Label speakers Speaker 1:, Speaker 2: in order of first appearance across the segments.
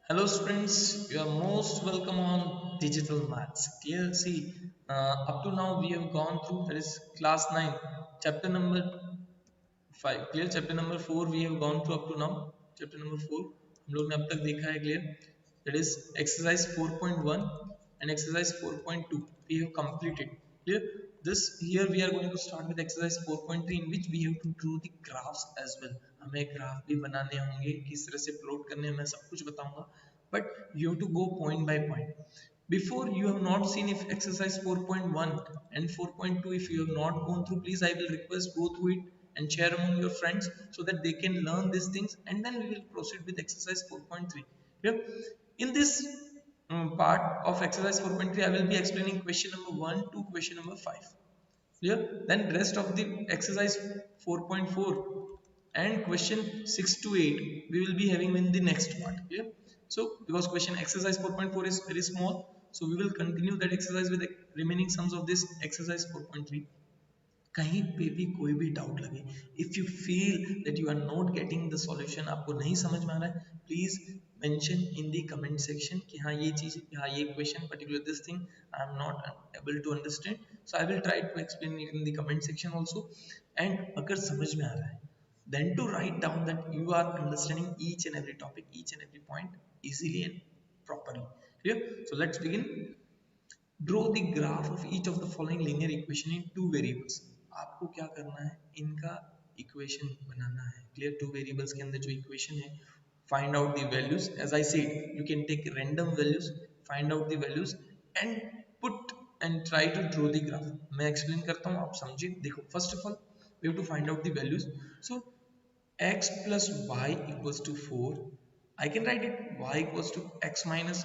Speaker 1: Hello students, you are most welcome on Digital Maths. Clear? See, up to now we have gone through that is class 9, chapter number 5. Clear? Chapter number 4 we have gone through up to now. Chapter number 4 हम लोग ने अब तक देखा है clear. That is exercise 4.1 and exercise 4.2 we have completed. Clear? This here we are going to start with exercise 4.3 in which we have to draw the graphs as well. हमें graph भी बनाने होंगे, किस तरह से प्लॉट करने हैं मैं सब कुछ बताऊंगा, but you have to go point by point. Before you have not seen if exercise 4.1 and 4.2, if you have not gone through, please I will request go through it and share among your friends so that they can learn these things, and then we will proceed with exercise 4.3. Yeah? In this part of exercise 4.3 I will be explaining question number 1 to question number 5. Clear? Then rest of the exercise 4.4 and question 6 to 8 we will be having in the next part. Clear? So because question exercise 4.4 is very small, so we will continue that exercise with the remaining sums of this exercise 4.3. कहीं पे भी कोई भी doubt लगे, if you feel that you are not getting the solution, आपको नहीं समझ में आ रहा है, please mention in the comment section कि हाँ ये चीज, हाँ ये question particular this thing I am not able to understand, so I will try to explain it in the comment section also. And अगर समझ में आ रहा है then to write down that you are understanding each and every topic, each and every point easily and properly. Clear? So let's begin. Draw the graph of each of the following linear equation in two variables. आपको क्या करना है, इनका equation बनाना है. Clear? Two variables के अंदर जो equation है, find out the values. As I said, you can take random values, find out the values and put and try to draw the graph. मैं एक्सप्लेन करता हूँ, आप समझिए. देखो, first of all we have to find out the values. So x plus y equals to 4. I can write it y equals to x minus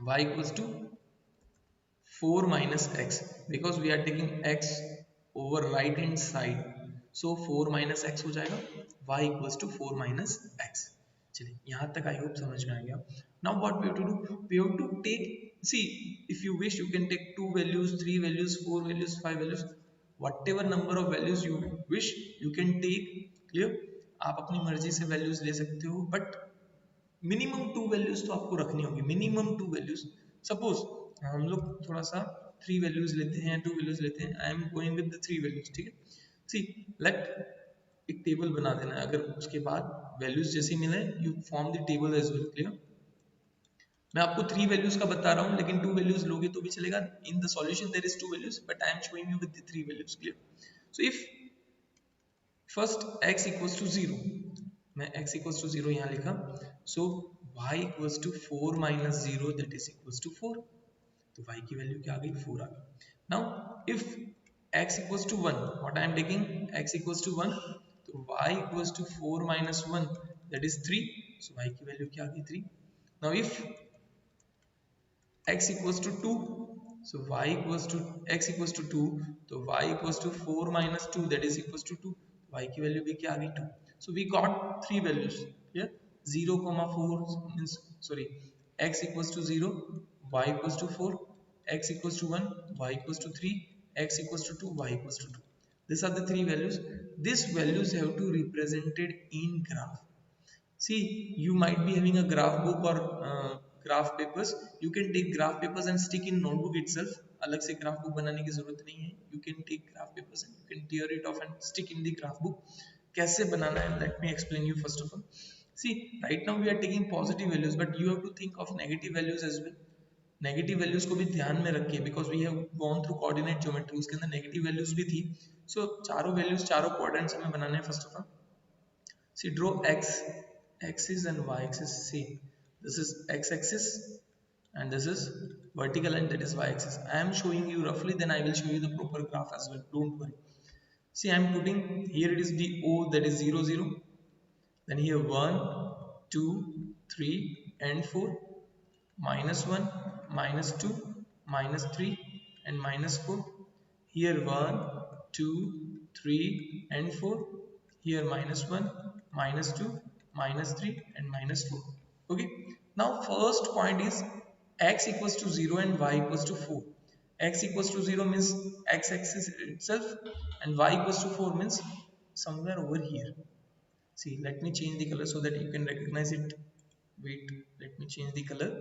Speaker 1: y equals to 4 minus x, because we are taking x over right hand side, so 4 minus x हो जाएगा, y equals to 4 minus x. चलिए यहाँ तक I hope समझ में आ गया. Now what we have to do, we have to take, see, if you wish you can take 2 values, 3 values, 4 values, 5 values, whatever number of values you wish you can take. Clear? आप अपनी मर्जी से values ले सकते हो, but minimum 2 values तो आपको रखनी होगी, मिनिमम 2 वैल्यूज. सपोज हम लोग थोड़ा सा 3 वैल्यूज लेते हैं, 2 वैल्यूज लेते हैं, I am going with the 3 values. ठीक है? सी, लेट एक टेबल बना देना है, अगर उसके बाद वैल्यूज जैसे मिले you form the table as well. Clear? मैं आपको 3 वैल्यूज का बता रहा हूँ, लेकिन 2 वैल्यूज लोगे तो भी चलेगा. In the solution there is 2 values, but I am showing you with the 3 values. Clear? So if first x equals to 0, मैं x इक्वल्स टू 0 यहाँ लिखा, so y equals to 4 minus 0 that is equals to 4. तो y की value क्या आ गई? 4 आ गई. Now if x equals to 1, what I am taking, x equals to 1, तो y equals to 4 minus 1 that is 3, so y की value क्या आ गई? 3. Now if x equals to 2, so y equals to x equals to 2, तो y equals to 4 minus 2 that is equals to 2, y की value भी क्या आ गई? 2. so we got three values here. 0 4 means, sorry, x equals to 0, y equals to 4, x equals to 1, y equals to 3, x equals to 2, y equals to 2. These are the three values. These values have to represented in graph. See, you might be having a graph book or graph papers. You can take graph papers and stick in notebook itself. अलग से graph book बनाने की जरूरत नहीं है. You can take graph papers and you can tear it off and stick in the graph book. कैसे बनाना है? Let me explain you first of all. See, right now we are taking positive values, but you have to think of negative values as well. Negative values को भी ध्यान में रखिए, because we have gone through coordinate geometry, उसके अंदर negative values भी थी. सो चारों वैल्यूज चारों क्वाड्रेंट्स हमें बनाने हैं. First of all, see, draw x axis and y axis. See, this is x axis and this is vertical and that is y axis. I am showing you roughly, then I will show you the proper graph as well, don't worry. See, I am putting here, it is the o, that is 0 0, then here 1 2 3 and 4, minus 1 minus 2 minus 3 and minus 4, here 1 2 3 and 4, here minus 1 minus 2 minus 3 and minus 4. Okay, now first point is x equals to 0 and y equals to 4. X equals to 0 means x axis itself, and y equals to 4 means somewhere over here. See, let me change the color so that you can recognize it. wait, let me change the color.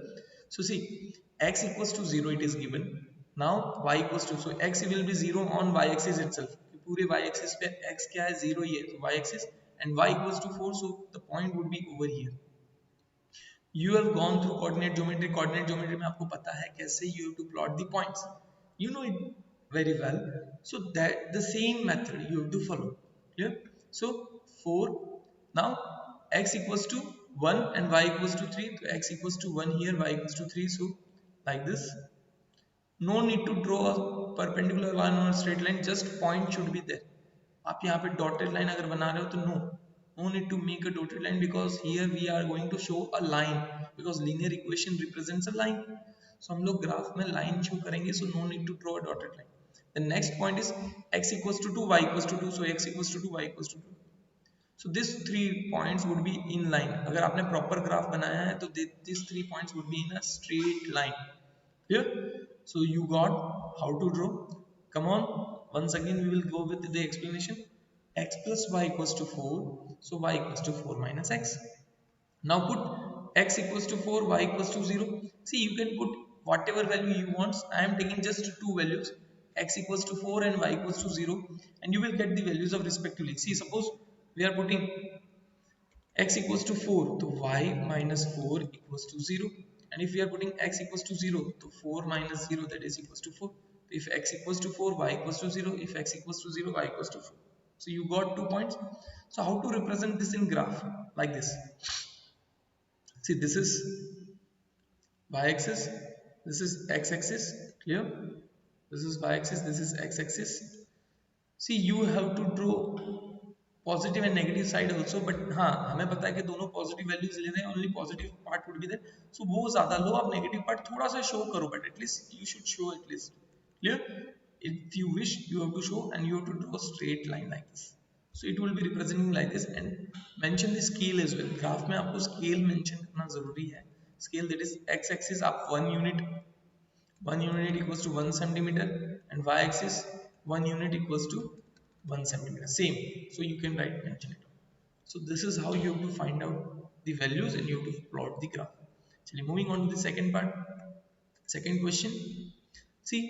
Speaker 1: So see, x equals to 0 it is given. Now y equals to, so x will be 0 on y axis itself, पूरे y axis पे x क्या है 0 ही है, तो y axis, and y equals to 4, so the point would be over here. You have gone through coordinate geometry में आपको पता है कैसे you have to plot the points, you know it very well. So that the same method you have to follow. Clear? So 4, now x equals to 1 and y equals to 3, so x equals to 1 here, y equals to 3, so like this. No need to draw a perpendicular one or straight line, just point should be there. आप यहाँ पे dotted line अगर बना रहे हो तो no need to make a dotted line, because here we are going to show a line, because linear equation represents a line. So हम लोग ग्राफ में line show करेंगे, so no need to draw a dotted line. The next point is x equals to 2, y equals to 2, so x equals to 2, y equals to 2. So these 3 points would be in line. अगर आपने proper graph बनाया है तो these 3 points would be in a straight line. Clear? So you got how to draw. Come on, once again we will go with the explanation. X plus y equals to 4, so y equals to 4 minus x. Now put x equals to 4, y equals to 0. See, you can put whatever value you want. I am taking just two values, x equals to 4 and y equals to 0, and you will get the values of respectively. See, suppose we are putting x equals to 4, so y minus 4 equals to 0. And if we are putting x equals to 0, so 4 minus 0, that is equals to 4. If x equals to 4, y equals to 0. If x equals to 0, y equals to 4. So you got 2 points. So how to represent this in graph? Like this. See, this is y-axis, this is x-axis, clear? This is y-axis, this is x-axis. See, you have to draw positive and negative side also, but हाँ हमें पता है कि दोनों positive values ले रहे हैं, only positive part would be there, so वो ज्यादा लो, आप नेगेटिव पार्ट थोड़ा सा शो करो, but at least you should show at least. Clear? If you wish you have to show and you have to draw straight line like this, so it will be representing like this. And mention the scale as well. Graph में आपको scale mention करना जरूरी है. Scale that is X axis आप 1 unit equals to 1 centimeter, and y axis 1 unit equals to 1 centimeter, same, so you can write mention it. So this is how you have to find out the values and you have to plot the graph. So moving on to the second part, second question. See,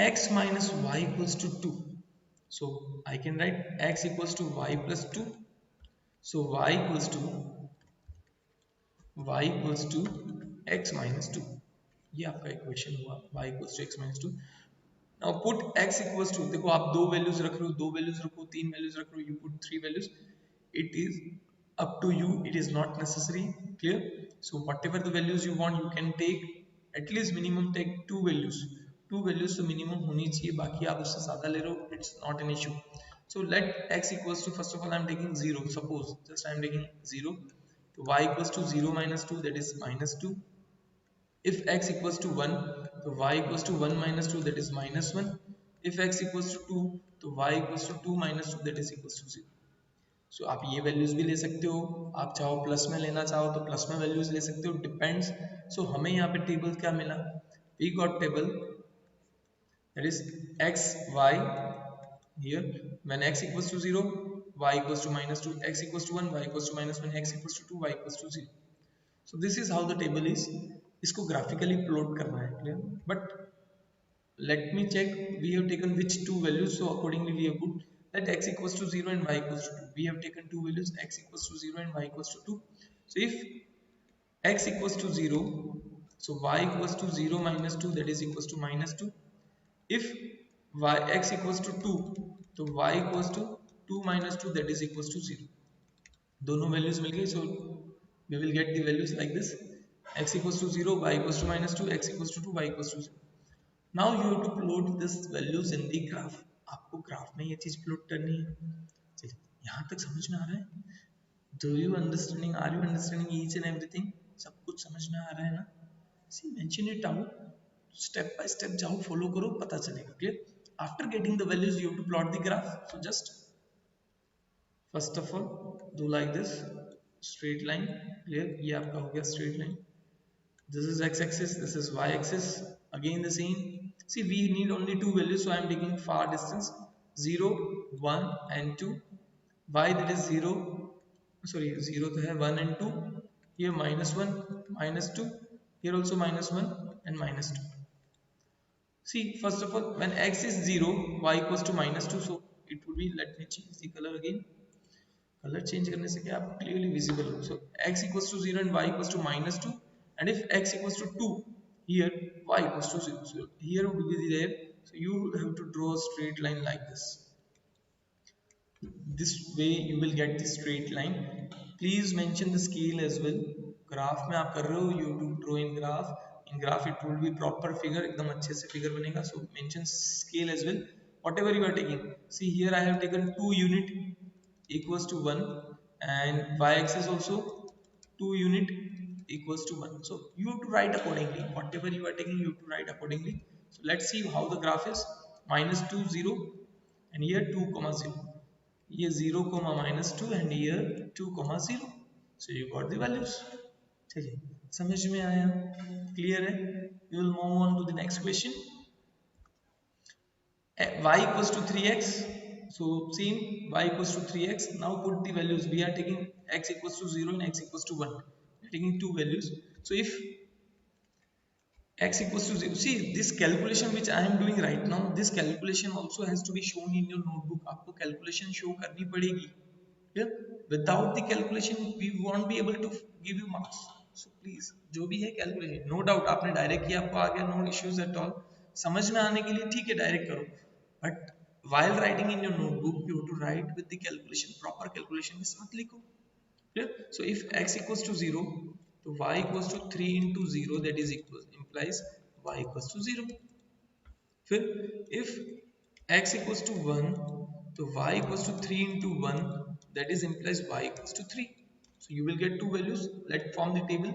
Speaker 1: x minus y equals to 2, so I can write x equals to y plus 2, so y equals to x minus 2. ये आपका equation हुआ, y equals to x minus 2. Now put x equals to, देखो आप दो values रख रहे हो, दो वैल्यूज रखो, तीन वैल्यूज रख रहे हो, you put three values. It is up to you, it is not necessary. Clear? So whatever the values you want you can take, at least minimum take two values तो minimum होनी चाहिए, बाकी आप उससे ज्यादा ले रहे हो, it's not an issue. So let x equals to, first of all I am taking 0, suppose just I am taking 0, so y equals to 0 minus 2, that is minus 2. If x equals to 1, तो y equals to 1 minus 2, that is minus 1. If x equals to 2, तो y equals to 2 minus 2, that is equals to 0. So आप ये values भी ले सकते हो, आप चाहो प्लस में लेना चाहो तो प्लस में वैल्यूज ले सकते हो, डिपेंड्स. सो हमें यहाँ पे टेबल क्या मिला, we got table that is x y here when x equals to 0, y equals to minus 2, x equals to 1, y equals to minus 1, x equals to 2, y equals to 0. So this is how the table is. इसको graphically plot करना है, clear? But let me check, we have taken which two values, so accordingly we have put that x equals to 0 and y equals to 2. We have taken two values, x equals to 0 and y equals to 2. So if x equals to 0, so y equals to 0 minus 2, that is equals to minus 2. If x equals to 2, so y equals to 2 minus 2, that is equals to 0. दोनों values मिल गई, so we will get the values like this: x equals to 0, y equals to minus 2, x equals to 2, y equals to 0. Now you have to plot this values in the graph. आपको graph में ये चीज plot करनी है. चलिए यहाँ तक समझ में आ रहा है? Do you understanding? Are you understanding each and everything? सब कुछ समझ में आ रहा है ना? See, mention it out. Step by step जाओ, follow करो, पता चलेगा. Clear? After getting the values, you have to plot the graph. So just first of all do like this, straight line. Clear? ये आपका हो गया straight line. This is x-axis, this is y-axis, again the same. See, we need only two values, so I am taking far distance 0, 1 and 2. Y, that is 0, sorry 0 तो है, 1 and 2, here -1, -2, here also -1 and -2. See, first of all, when x is 0, y equals to -2, so it would be, let me change the color again. Color change करने से क्या आप clearly visible हो. So x equals to 0 and y equals to -2, and if x equals to 2, here y equals to 0. So here would be there. So you would have to draw a straight line like this. This way you will get the straight line. Please mention the scale as well. Graph में आप कर रहे हो, you do draw in graph. In graph it will be proper figure, एकदम अच्छे से figure बनेगा. So mention scale as well. Whatever you are taking. See here I have taken 2 unit equals to 1, and y-axis also 2 unit equals to 1. So you have to write accordingly. Whatever you are taking, you have to write accordingly. So let's see how the graph is. -2, 0, and here 2, 0. ये 0, -2 and here 2, 0. So you got the values. चलिए, समझ में आया? Clear है? We will move on to the next question. Y equals to 3x. So same, y equals to 3x. Now put the values. We are taking x equals to 0 and x equals to 1. We are taking two values. So if x equals to 0, see this calculation which I am doing right now, this calculation also has to be shown in your notebook. आपको calculation show करनी पड़ेगी. Yeah? Without the calculation we won't be able to give you marks. So please, जो भी है calculation, no doubt आपने direct किया, आपको आ गया, no issues at all. समझ में आने के लिए ठीक है direct करो, but while writing in your notebook you have to write with the calculation, proper calculation के साथ लिखो. Yeah? So if x equals to 0, so y equals to 3 into 0, that is equals, implies y equals to 0. फिर if x equals to 1, so y equals to 3 into 1, that is implies y equals to 3. So you will get two values. Let's form the table.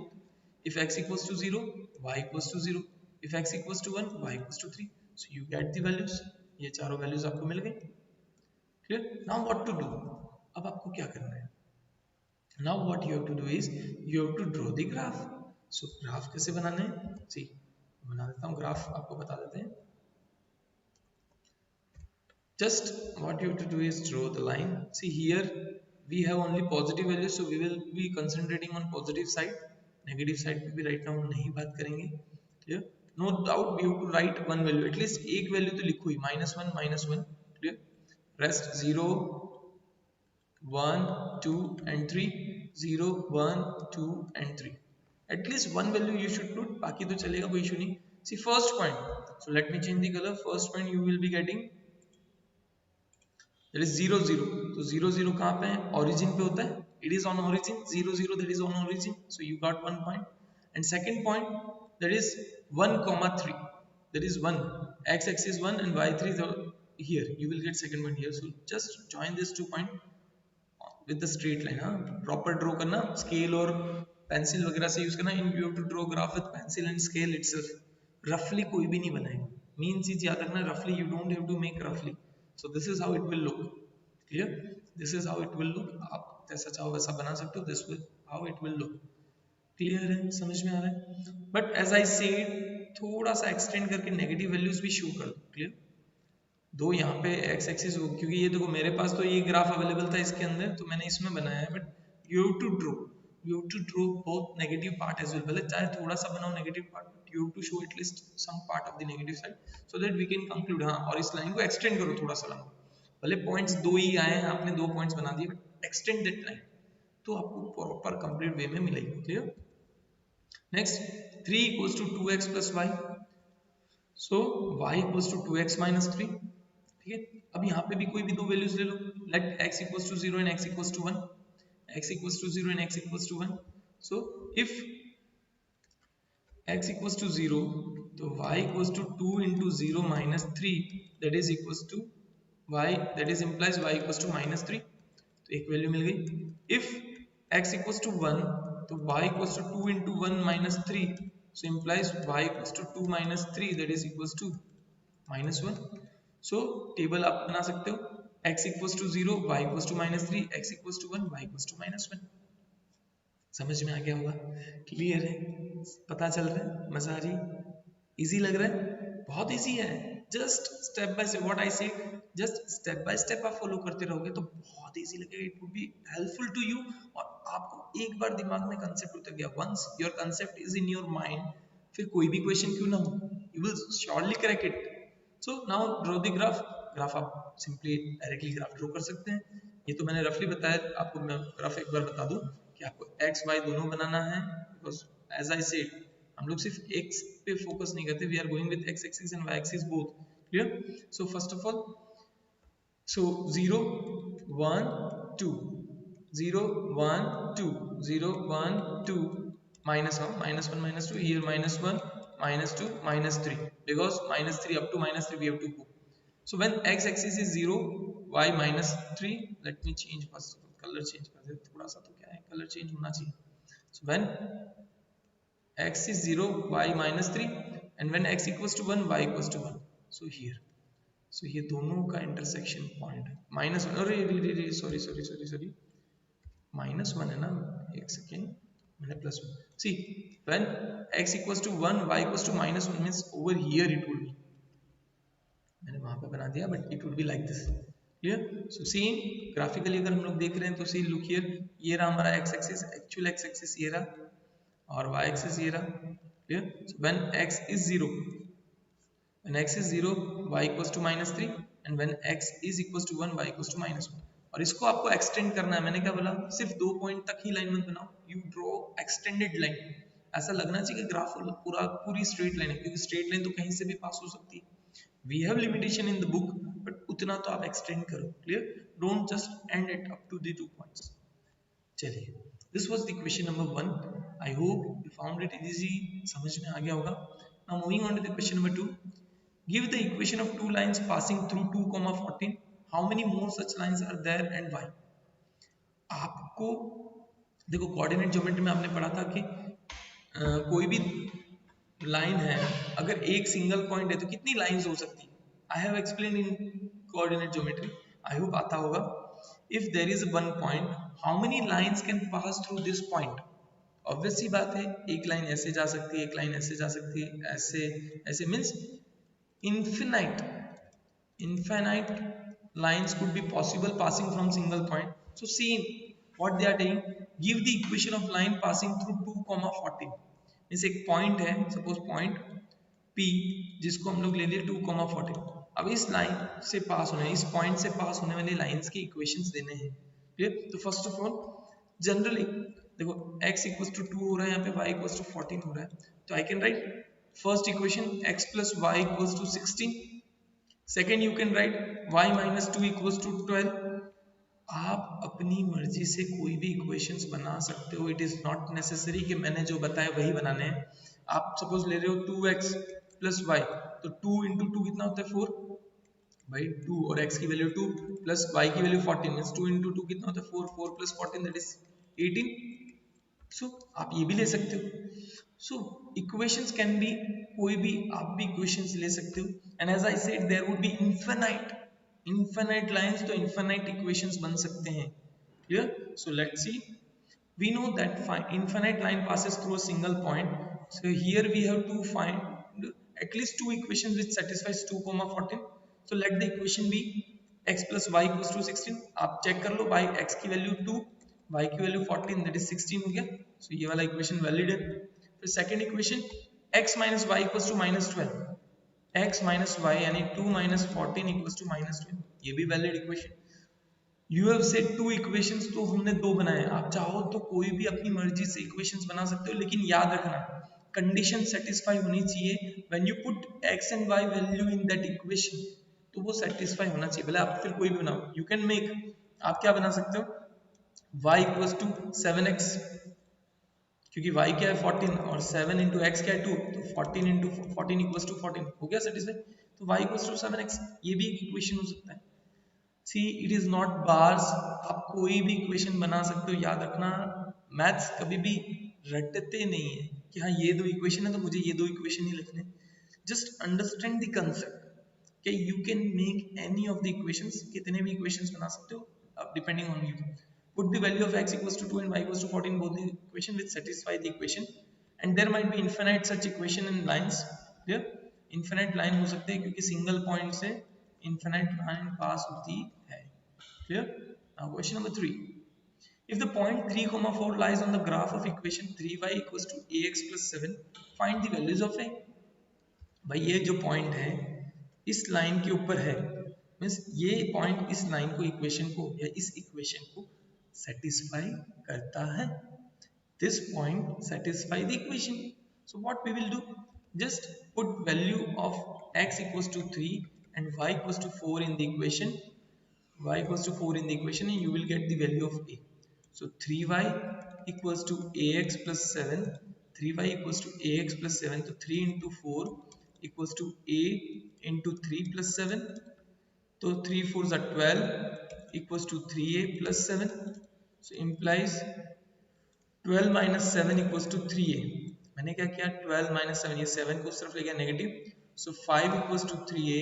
Speaker 1: If x equals to 0, y equals to 0. If x equals to 1, y equals to 3. So you get the values. ये चारों values आपको मिल गए. Clear? Now what to do? अब आपको क्या करना है? Now what you have to do is you have to draw the graph. So graph कैसे बनाने हैं? See, बना देता हूँ graph, आपको बता देते हैं. Just what you have to do is draw the line. See here we have only positive values, so we will be concentrating on positive side. Negative side पे भी right now नहीं बात करेंगे. Clear? No doubt we have to write one value. At least एक value तो लिखो ही, -1, -1. Clear? Rest 0, 1, 2 and 3. 0, 1, 2 and 3. At least one value you should put. बाकी तो चलेगा, कोई issue नहीं. See first point. So let me change the color. First point you will be getting, that is 0, 0. तो 0, 0 कहाँ पे है? Origin पे होता है. It is on origin. 0, 0, that is on origin. So you got 1 point. And second point, that is 1, 3. That is 1. X axis 1 and y3 is here. You will get second point here. So just join these 2 points with the straight line. हाँ, proper draw करना, scale और pencil वगैरह से use करना. You have to draw graph with pencil and scale itself. Roughly कोई भी नहीं बनाएगा. Main चीज याद रखना, roughly you don't have to make roughly. So this is how it will look. Clear? This is how it will look. आप जैसा चाहो वैसा बना सकते हो. This will how it will look. Clear है? समझ में आ रहा है? But as I said, थोड़ा सा extend करके negative values भी show कर दो. Clear? दो यहाँ पे x एक्सिस हो, क्योंकि ये देखो मेरे पास तो ये ग्राफ अवेलेबल था इसके अंदर, तो मैंने इसमें बनाया है. But you have to draw both negative part as well. भले चाहे थोड़ा सा बनाओ negative part, but you have to show at least some part of the negative side, so that we can conclude. हाँ, और इस लाइन को एक्सटेंड करो थोड़ा सा लंबा. भले पॉइंट्स दो ही आए हैं, आपने दो पॉइंट्स बना दिए, बट एक्सटेंड दैट लाइन, तो आपको प्रॉपर कंप्लीट वे में मिलेगी. Clear? Next, 3 equals to 2x plus y. So y equals to 2x minus 3. ठीक है, अब यहाँ पे भी कोई भी दो वैल्यूज ले लो. Let x equals to 0 and x equals to 1. x equals to 0 and x equals to 1. So if x equals to 0, तो y equals to 2 into 0 minus 3, that is equals to y, that is implies y equals to minus 3. तो एक value मिल गई. If x equals to 1, तो y equals to 2 into 1 minus 3, so implies y equals to 2 minus 3, that is equals to minus 1. So table आप बना सकते हो. x equals to 0, y equals to minus 3, x equals to 1, y equals to minus 1. समझ में आ गया होगा? Clear है? पता चल रहा है? मजा आ रही? इजी लग रहा है? बहुत इजी है. Just step by step, what I say, just step by step आप फॉलो करते रहोगे तो बहुत इजी लगेगा, it would be helpful to you. और आपको एक बार दिमाग में कंसेप्ट उतर गया, once your concept is in your mind, फिर कोई भी क्वेश्चन क्यों ना हो, you will surely crack it. So now draw the graph. Graph आप सिंपली डायरेक्टली ग्राफ ड्रॉ कर सकते हैं। ये तो मैंने रफली बताया, आपको मैं ग्राफ एक बार बता दूं कि आपको एक्स वाई दोनों बनाना है, बिकॉज एज आई सेड हम लोग सिर्फ एक्स पे फोकस नहीं करते, we are going with x axis and y axis both. Clear? So first of all, so 0 1 2, 0 1 2, 0 1 2, minus 1 minus 1 minus 2, here minus 1 minus 2 minus 3, because minus 3 up to minus 3 we have to go. So when x axis is 0, y minus 3, let me change first color change कर दे थोड़ा सा, तो क्या है color change होना चाहिए. So when x is 0, y minus 3, and when x equals to 1, y equals to 1. So here, so ये दोनों का इंटरसेक्शन पॉइंट माइनस वन, अरे सॉरी माइनस वन है ना, एक सेकेंड, मैंने plus one, see when x equals to 1, y equals to minus one, means over here it would be, मैंने वहां पे बना दिया, but it would be like this. Clear? So see graphically अगर हम लोग देख रहे हैं तो सी लुक हियर, ये रहा हमारा x axis, actual x axis ये रहा, और y एक्सिस ये रहा। Clear? So when x is 0, when x is 0, y equals to minus 3, and when x is equals to 1, y equals to minus 1. और इसको आपको एक्सटेंड करना है, मैंने क्या बोला, सिर्फ 2 पॉइंट तक ही लाइन मत बनाओ, यू ड्रॉ एक्सटेंडेड लाइन, ऐसा लगना चाहिए कि ग्राफ पूरी स्ट्रेट लाइन है, क्योंकि स्ट्रेट लाइन तो कहीं से भी पास हो सकती है, we have limitation in the book, but उतना तो आप एक्सटेंड करो। Clear? Don't just end it up to the 2 points. चलिए, this was the question number 1, I hope you found it easy, समझ में आ गया होगा। Now moving on to the question number 2, give the equation of two lines passing through 2, 14, how many more such lines are there and why? आपको देखो, coordinate geometry में आपने पढ़ा था कि कोई भी लाइन है, अगर एक सिंगल पॉइंट है तो कितनी लाइंस हो सकती है, I have explain in coordinate geometry, I hope आता होगा। If there is one point, how many lines can pass through this point? Obvious सी बात है, एक लाइन ऐसे जा सकती है, एक लाइन ऐसे जा सकती है, ऐसे ऐसे, means infinite lines could be possible passing from single point. So see what they are saying, give the equation of line passing through 2, 14, means एक point है, suppose point P, जिसको हम लोग ले लिए 2, 14, अब इस लाइन से पास होने, इस पॉइंट से पास होने वाली लाइंस के इक्वेशंस देने हैं। क्लियर? तो फर्स्ट ऑफ ऑल जनरली देखो, x इक्वल्स टू 2 हो रहा है, यहाँ पे y इक्वल्स टू 14 हो रहा है, तो I can write first equation x plus y equals to 16, second you can write y minus 2 equals to 12। आप अपनी मर्जी से कोई भी इक्वेशंस बना सकते हो, इट इज नॉट नेसेसरी कि मैंने जो बताया वही बनाने हैं। आप सपोज ले रहे हो 2x plus y, तो 2 into 2 कितना होता है 4 भाई 2, और x की वैल्यू 2 प्लस y की वैल्यू 14, मींस 2 into 2 कितना होता है 4, 4 plus 14 that is 18। सो आप ये भी ले सकते हो। सो इक्वेशंस कैन बी, कोई भी आप भी इक्वेशंस ले सकते हो, and as I said there would be infinite lines, तो इनफिनाइट इक्वेशंस बन सकते हैं। Clear? So let's see, we know that infinite line passes through a single point, so here we have to find at least two equations which satisfies 2, 14, so let the equation be x plus y equals to 16। आप check कर लो, by x की value 2, y की value 14, that is 16 हो गया, so ये वाला equation valid है। फिर second equation x minus y equals to minus 12, x minus y यानी 2 minus 14 equals to minus 12, ये भी valid equation. You have said two equations, तो हमने दो बनाए, आप चाहो तो कोई भी अपनी मर्जी से इक्वेशंस बना सकते हो, लेकिन याद रखना कंडीशन सेटिस्फाई होनी चाहिए, when you put x and y value in that equation, तो वो सेटिस्फाई होना चाहिए, भले आप फिर कोई भी बनाओ। यू कैन मेक, आप क्या बना सकते हो, y equals to 7x, क्योंकि y क्या है 14 और 7 into x क्या है 2, तो 14 into 14 equals to 14 हो गया सेटिस्फाई, तो y equals to 7x, ये भी एक इक्वेशन हो सकता है। See it is not bars, आप कोई भी इक्वेशन बना सकते हो, याद रखना मैथ्स कभी भी रटते नहीं है कि हाँ ये दो इक्वेशन है तो मुझे ये दो इक्वेशन ही लिखने, जस्ट अंडरस्टैंड द कंसेप्ट कि you can make any of the equations, कितने भी इक्वेशंस बना सकते हो depending on you. Put the value of x equals to 2 and y equals to 14 both the equation which satisfy the equation, and there might be infinite such equation in lines। Clear? Infinite line हो सकते हैं क्योंकि single point से infinite line पास होती है। Clear? Now question number 3, if the point 3, 4 lies on the graph of equation 3y equals to ax plus 7, find the values of a। भाई ये जो पॉइंट है इस लाइन के ऊपर है, मीन्स ये पॉइंट इस लाइन को, इक्वेशन को या इस इक्वेशन को सेटिस्फाई करता है। This point satisfy the equation. So what we will do? Just put value of x equals to 3 and y equals to 4 in the equation. Y equals to 4 in the equation and you will get the value of a. So 3y equals to ax plus 7. 3y equals to ax plus 7. So 3 into 4 equals to a into 3 plus 7. So 3 4s are 12 equals to 3a plus 7. So implies 12 minus 7 equals to 3a। मैंने क्या किया, 12 minus 7, ये 7 को उस तरफ ले गया negative, so 5 equals to 3a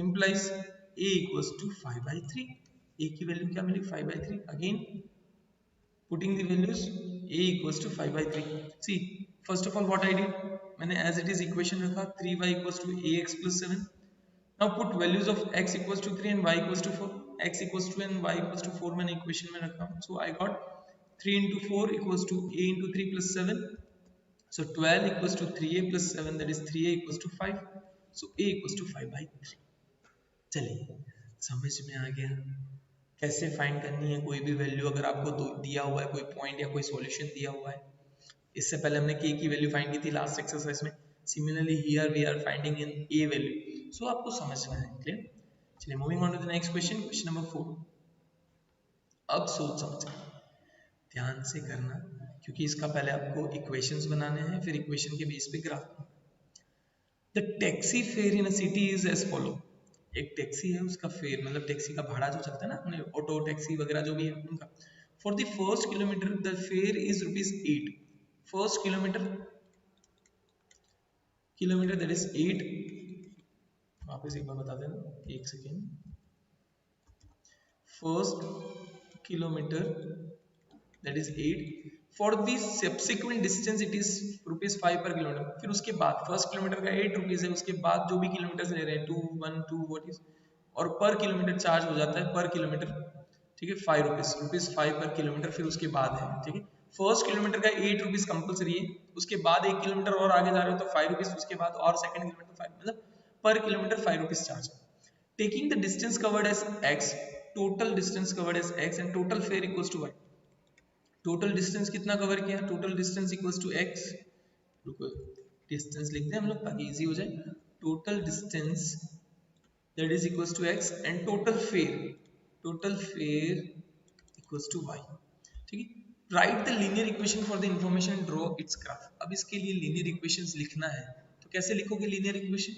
Speaker 1: implies a equals to 5 by 3। a की वैल्यू क्या मिली, 5 by 3। Again putting the values, a equals to 5 by 3। see first of all what I did, मैंने as it is equation रखा 3y equals to ax plus 7। now put values of x equals to 3 and y equals to 4। x equals to and y equals to 4 मैंने equation में रखा, so I got 3 into 4 equals to a into 3 plus 7, so 12 equals to 3a plus 7, that is 3a equals to 5, so a equals to 5 by 3। चलिए समझ में आ गया कैसे find करनी है कोई भी वैल्यू अगर आपको दिया हुआ है, कोई पॉइंट या कोई सॉल्यूशन दिया हुआ है। इससे पहले हमने k की वैल्यू फाइंड की थी लास्ट एक्सरसाइज में, similarly here we are finding in a value, so आपको समझना है। क्लियर? चलिए moving on to the next question, question number 4। अब सोच समझ ध्यान से करना क्योंकि इसका पहले आपको इक्वेशंस बनाने हैं, फिर इक्वेशन के बेस पे graph. The taxi fare in a city is as follow. एक टैक्सी है, उसका फेयर मतलब टैक्सी का भाड़ा जो चलता है ना अपने ऑटो टैक्सी वगैरह जो भी है उनका, for the first kilometre the fair is ₹8। First kilometre that is 8। वापस एक बार बता देना, एक second. First kilometre that is 8, for the subsequent distance it is ₹5 per kilometer। फिर उसके बाद फर्स्ट किलोमीटर का 8 रुपीज है, उसके बाद जो भी किलोमीटर ले रहे हैं 2 1 2 व्हाट इज, और पर किलोमीटर चार्ज हो जाता है पर किलोमीटर, ठीक है, ₹5 पर किलोमीटर। फिर उसके बाद है, ठीक है, फर्स्ट किलोमीटर का 8 रुपीज कंपलसरी है, उसके बाद 1 किलोमीटर और आगे जा रहे हो तो ₹5, उसके बाद और सेकंड किलोमीटर 5, मतलब पर kilometre ₹5 charge. Taking the distance covered as x, total distance covered as x and total fare equals to y। Total distance कितना कवर किया, total distance equals to x, रुको डिस्टेंस लिखते हैं हम लोग ताकि इजी हो जाए, total distance that is equals to x and total fare equals to y। ठीक है, right the linear equation for the information and draw its graph. अब इसके लिए लीनियर इक्वेशंस लिखना है तो कैसे लिखोगे linear equation,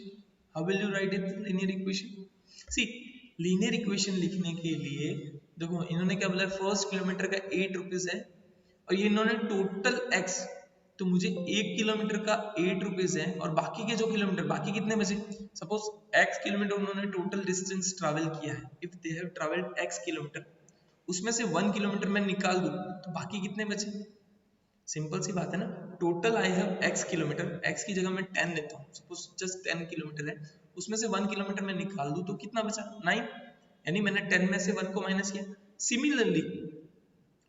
Speaker 1: how will you write it linear equation. See linear equation लिखने के लिए देखो इन्होंने क्या बोला, फर्स्ट किलोमीटर का 8 रुपीज है और ये इन्होंने टोटल x, तो मुझे 1 किलोमीटर का 8 रुपीज है और बाकी के जो किलोमीटर बाकी कितने बचे, सपोज x किलोमीटर उन्होंने टोटल डिस्टेंस ट्रैवल किया है, if they have travelled x kilometre, उसमें से 1 किलोमीटर मैं निकाल दूं तो बाकी कितने बचे। सिंपल सी बात है ना, total I have x kilometre, x की जगह मैं 10 लेता हूँ, सपोज जस्ट 10 किलोमीटर है, उसमें से 1 किलोमीटर मैं निकाल दूं तो कितना बचा 9, यानी मैंने 10 में से 1 को माइनस किया। सिमिलरली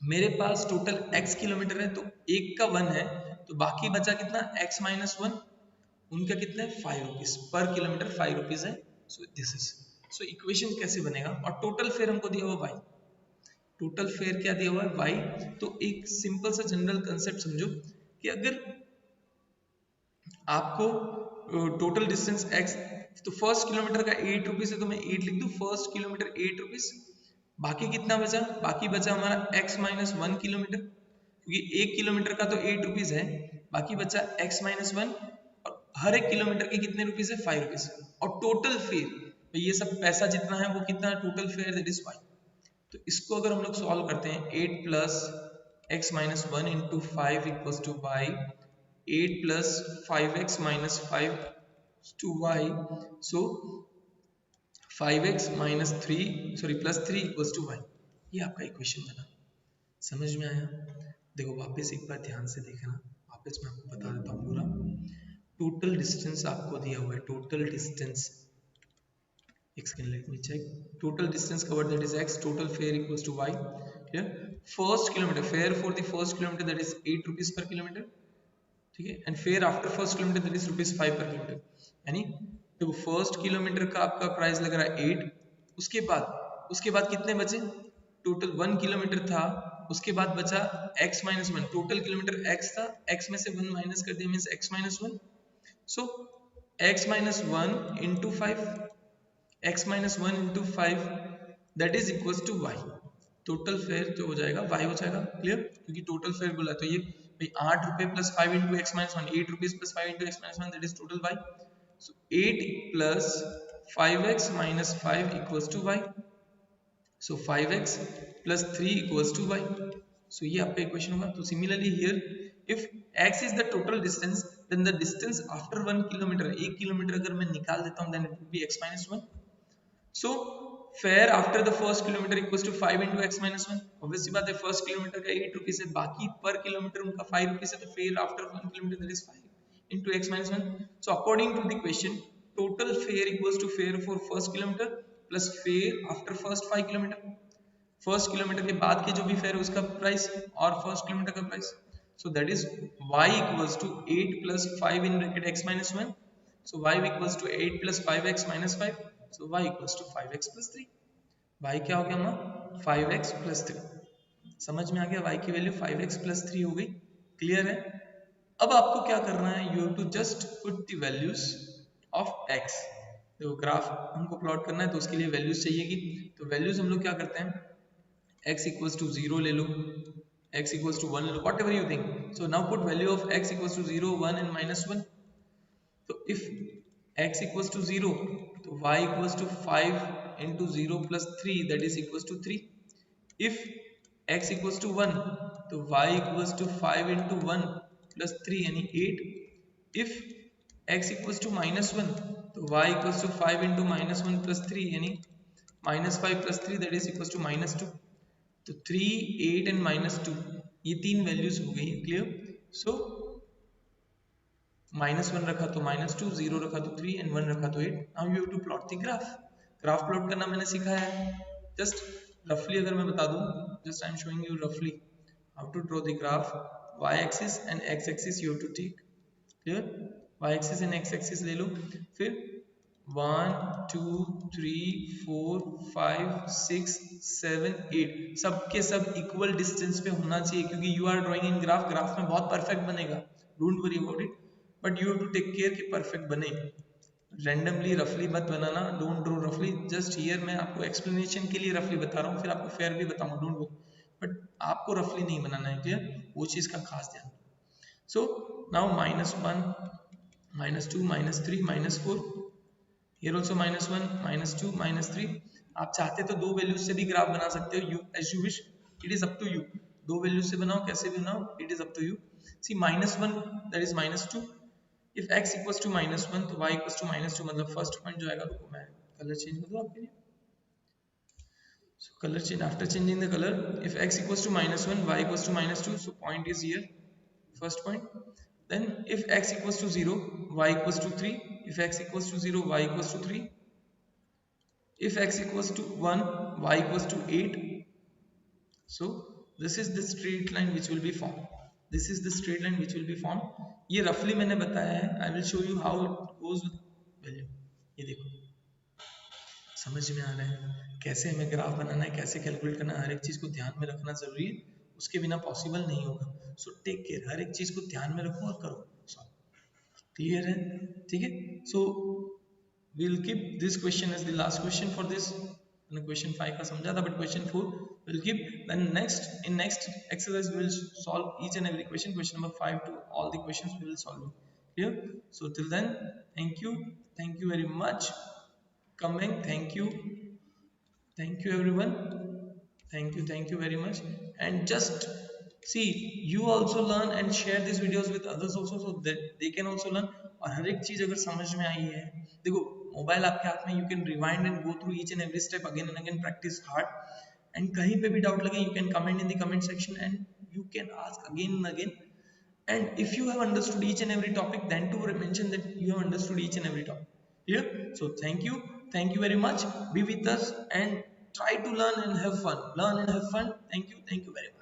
Speaker 1: मेरे पास टोटल x किलोमीटर है तो 1 का 1 है तो बाकी बचा कितना x माइनस 1, उनका कितना है ₹5 पर किलोमीटर, ₹5 है। So this is, so equation कैसे बनेगा, और टोटल फेयर हमको दिया हुआ y, टोटल फेयर क्या दिया हुआ है y। तो एक सिंपल सा जनरल कंसेप्ट समझो कि अगर आपको टोटल डिस्टेंस x, तो फर्स्ट किलोमीटर का 8 रुपीज है तो मैं 8 लिख दूं, फर्स्ट किलोमीटर 8 रुपीज, बाकी कितना बचा, बाकी बचा हमारा x माइनस 1 किलोमीटर, क्योंकि 1 किलोमीटर का तो 8 रुपीज है, बाकी बचा x माइनस 1 और हर एक किलोमीटर के कितने रुपीज है ₹5, और टोटल फेयर तो ये सब पैसा जितना है वो कितना है total fair that is y। तो इसको अगर हम लोग सॉल्व करते हैं 8 plus x minus 1 into 5 equals to y, 8 plus 5x minus 5 to y, so 5x minus 3 sorry plus 3 equals to y। ये आपका इक्वेशन बना, समझ में आया। देखो वापस एक बार ध्यान से देखना, वापस मैं आपको बता देता हूँ पूरा। टोटल डिस्टेंस आपको दिया हुआ है, टोटल डिस्टेंस, एक second let me check, total distance covered that is x, total fare equals to y. Here first kilometer fare for the first kilometer that is 8 rupees per kilometer, ठीक है, and fair after first kilometre that is ₹5 पर kilometre, यानी तो first kilometre का आपका price लग रहा है 8, उसके बाद कितने बचे, टोटल 1 किलोमीटर था, उसके बाद बचा x minus 1, total kilometre x था, x में से 1 माइनस कर दिया means x minus 1, so x minus 1 into 5, x minus 1 into 5 that is equals to y, total fare जो हो जाएगा y हो जाएगा, क्लियर, क्योंकि टोटल फेयर बोला तो ये भाई 8 रुपए plus 5 into x minus 1, 8 rupees plus 5 into x minus 1 that is total y, so 8 plus 5x minus 5 equals to y, so 5x plus 3 equals to y, so ये आपका इक्वेशन होगा। तो similarly here if x is the total distance then the distance after 1 kilometre, 1 kilometre अगर मैं निकाल देता हूं then it will be x minus 1, so fare after the first kilometer equals to 5 into x minus 1, obviously बात है first kilometre का 8 rupees है, बाकी पर किलोमीटर उनका 5 रुपीस है, तो fare after 1 kilometer that is 5 into x minus 1, so according to the question total fare equals to fare for first kilometer plus fare after first 5 kilometer, first kilometre के बाद के जो भी फेयर है उसका प्राइस और फर्स्ट किलोमीटर का price, so that is y equals to 8 plus 5 in bracket x minus 1, so y equals to 8 plus 5x minus 5, so y equals to 5x plus 3, y क्या हो गया हमारा 5x plus 3, समझ में आ गया, y की वैल्यू 5x plus 3 हो गई, क्लियर है। अब आपको क्या करना है, you have to just put the values of x, तो ग्राफ हमको प्लॉट करना है तो उसके लिए वैल्यूज चाहिएगी, तो वैल्यूज हम लोग क्या करते हैं, x equals to 0 ले लो, x equals to 1 ले लो, whatever you think, so now put value of x equals to 0 1 and minus 1, so if x equals to 0 तो y equals to 5 into 0 plus 3 that is equals to 3, if x equals to 1 तो y equals to 5 into 1 plus 3 यानी 8, if x equals to minus 1 तो y equals to 5 into minus 1 plus 3 यानी minus 5 plus 3 that is equals to minus 2, तो 3 8 and minus 2 ये तीन values हो गई, clear, so minus 1 रखा तो माइनस 2, 0 रखा तो 3 एंड 1 रखा तो 8, now you have to plot the graph, graph plot करना मैंने सिखाया है, जस्ट रफली अगर मैं बता दूं, just I am showing you रफली how to draw the graph, y axis and x axis you have to take, clear, y axis and x axis ले लो, फिर 1 2 3 4 5 6 7 8 सबके सब इक्वल डिस्टेंस पे होना चाहिए, क्योंकि you are drawing in graph, graph में बहुत परफेक्ट बनेगा, don't worry about it, but you have to take care कि परफेक्ट बने, रैंडमली रफली मत बनाना, डोंट ड्रॉ रफली, जस्ट हियर मैं आपको एक्सप्लेनेशन के लिए रफली बता रहा हूँ, फिर आपको फेयर भी बताऊंगा, डोंट वरी, बट आपको रफली नहीं बनाना है, क्लियर, वो चीज का खास ध्यान, so now minus 1 minus 2 minus 3 minus 4, here also minus 1 minus 2 minus 3, आप चाहते तो दो वैल्यूज से भी ग्राफ बना सकते हो, you as you wish, it is up to you, दो वैल्यूज से बनाओ कैसे भी बनाओ, it is up to you, see minus 1 that is minus 2, if x equals to minus 1 तो y equals to minus 2, मतलब फर्स्ट पॉइंट जो आएगा, रुको मैं कलर चेंज कर दूं आपके लिए, so color change, after changing the color, if x equals to minus 1 y equals to minus 2, so point is here, first point, then if x equals to 0 y equals to 3, if x equals to 0 y equals to 3, if x equals to 1 y equals to 8, so this is the straight line which will be formed, this is the straight line which will be formed, ये roughly मैंने बताया है, I will show you how it goes with value, ये देखो समझ में आ रहा है कैसे हमें ग्राफ बनाना है, कैसे कैलकुलेट करना है, हर एक चीज को ध्यान में रखना जरूरी है, उसके बिना पॉसिबल नहीं होगा, सो टेक केयर, हर एक चीज को ध्यान में रखो और करो, क्लियर है, ठीक है, so we will keep this question as the last question for this, मैंने क्वेश्चन 5 का समझा था, but question 4 will keep, then next in next exercise we will solve each and every question, question number 5 to all the questions we will solve, clear, so till then thank you very much coming, thank you everyone, thank you very much, and just see you also learn and share these videos with others also so that they can also learn, और हर एक चीज अगर समझ में आई है, देखो mobile आपके हाथ में, you can rewind and go through each and every step again and again, practice hard, and कहीं पे भी डाउट लगे you can comment in the comment section and you can ask again and again, And if you have understood each and every topic, then to mention that you have understood each and every topic. Clear? So thank you very much. Be with us and try to learn and have fun. Learn and have fun. Thank you very much.